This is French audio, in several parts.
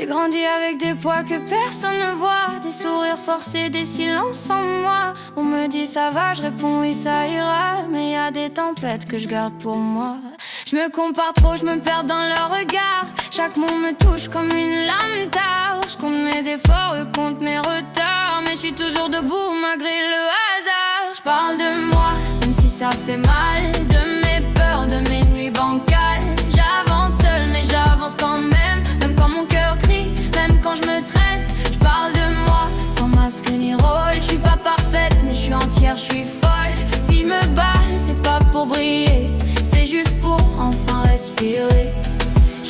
J'ai grandi avec des poids que personne ne voit, des sourires forcés, des silences en moi. On me dit ça va, je réponds oui ça ira, mais y a des tempêtes que je garde pour moi. Je me compare trop, je me perds dans leur regard. Chaque mot me touche comme une lame d'art. Je compte mes efforts, eux comptent mes retards, mais je suis toujours debout malgré le hasard. Je parle de moi, même si ça fait mal, de mes peurs, de mes nuits bancales. J'avance seule, mais j'avance quand même, même quand mon cœur crie, même quand je me traîne. Je parle de moi, sans masque ni rôle. Je suis pas parfaite, mais je suis entière, je suis folle. Si je me bats, c'est pas pour briller, c'est juste pour enfin respirer.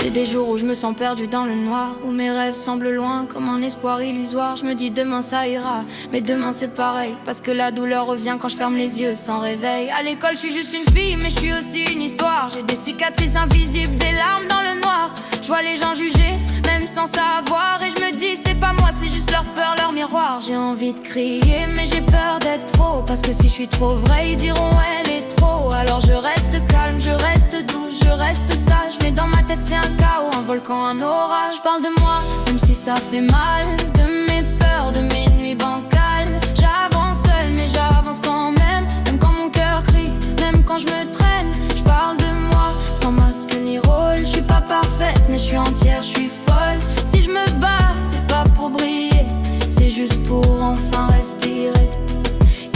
J'ai des jours où je me sens perdue dans le noir, où mes rêves semblent loin comme un espoir illusoire. Je me dis demain ça ira, mais demain c'est pareil, parce que la douleur revient quand je ferme les yeux sans réveil. À l'école je suis juste une fille, mais je suis aussi une histoire. J'ai des cicatrices invisibles, des larmes dans le noir. Je vois les gens juger, même sans savoir, et je me dis c'est pas moi, c'est juste leur peur, leur miroir. J'ai envie de crier, mais j'ai peur d'être trop, parce que si je suis trop vraie, ils diront elle est trop. Alors je reste calme, je reste douce, je reste sage, mais dans ma tête c'est un chaos, un volcan, un orage. Je parle de moi, même si ça fait mal, de mes peurs, de mes nuits bancales. J'avance seule, mais j'avance quand même, même quand mon cœur crie, même quand je me traîne. Je parle de moi, sans masque ni rôle. Je suis pas parfaite, mais je suis entière, je suis folle. Si je me bats, c'est pas pour briller, c'est juste pour enfin respirer.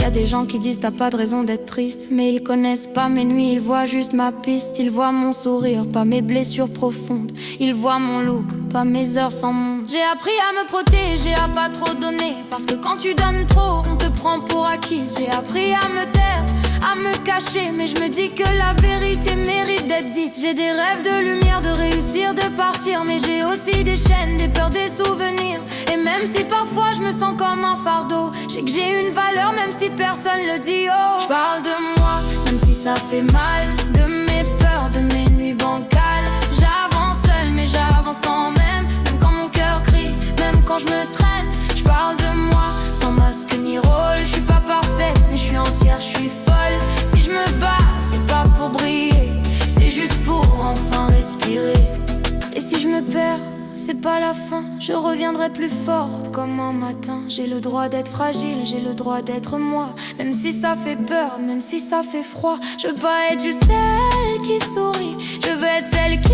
Y'a des gens qui disent t'as pas de raison d'être triste, mais ils connaissent pas mes nuits, ils voient juste ma piste. Ils voient mon sourire, pas mes blessures profondes. Ils voient mon look, pas mes heures sans monde. J'ai appris à me protéger, à pas trop donner, parce que quand tu donnes trop, on te prend pour acquise. J'ai appris à me taire, à me cacher, mais je me dis que la vérité mérite d'être dite. J'ai des rêves de lumière, de réussir, de partir, mais j'ai aussi des chaînes, des peurs, des souvenirs. Et même si parfois je me sens comme un fardeau, je sais que j'ai une valeur même si personne le dit. Oh, je parle de moi, même si ça fait mal, de mes peurs, de mes nuits bancales. J'avance seule, mais j'avance quand même, même quand mon cœur crie, même quand je me traîne. Je parle de moi, sans masque ni rôle. Je suis pas parfaite, mais je suis entière, je suis folle. Si je me bats, c'est pas pour briller, c'est juste pour enfin respirer. Et si je me perds, c'est pas la fin, je reviendrai plus forte comme un matin. J'ai le droit d'être fragile, j'ai le droit d'être moi, même si ça fait peur, même si ça fait froid. Je veux pas être juste celle qui sourit, je veux être celle qui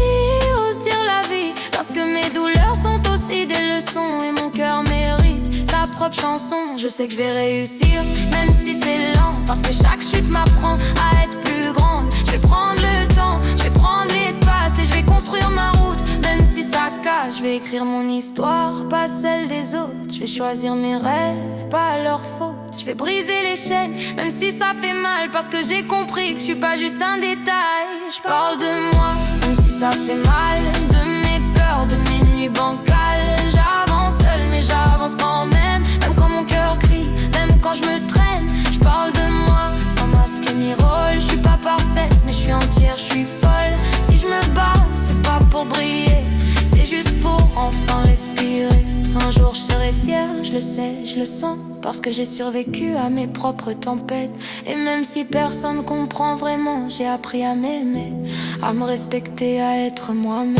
ose dire la vie, parce que mes douleurs sont aussi des leçons, et mon cœur mérite sa propre chanson. Je sais que je vais réussir, même si c'est lent, parce que chaque chute m'apprend à être plus grande. Je vais prendre le temps, je vais prendre l'espace, et je vais construire ma route, même si ça cache. Je vais écrire mon histoire, pas celle des autres. Je vais choisir mes rêves, pas leur faute. Je vais briser les chaînes, même si ça fait mal, parce que j'ai compris que je suis pas juste un détail. Je parle de moi, même si ça fait mal, de mes peurs, de mes nuits bancales. J'avance seule, mais j'avance quand même, même quand mon cœur crie, même quand je me traîne. Je parle de moi, sans masque ni rôle. Je suis pas parfaite, mais je suis entière, je suis folle. Si je me bats, c'est pas pour briller, c'est juste pour enfin respirer. Un jour je serai fière, je le sais, je le sens, parce que j'ai survécu à mes propres tempêtes. Et même si personne comprend vraiment, j'ai appris à m'aimer, à me respecter, à être moi-même.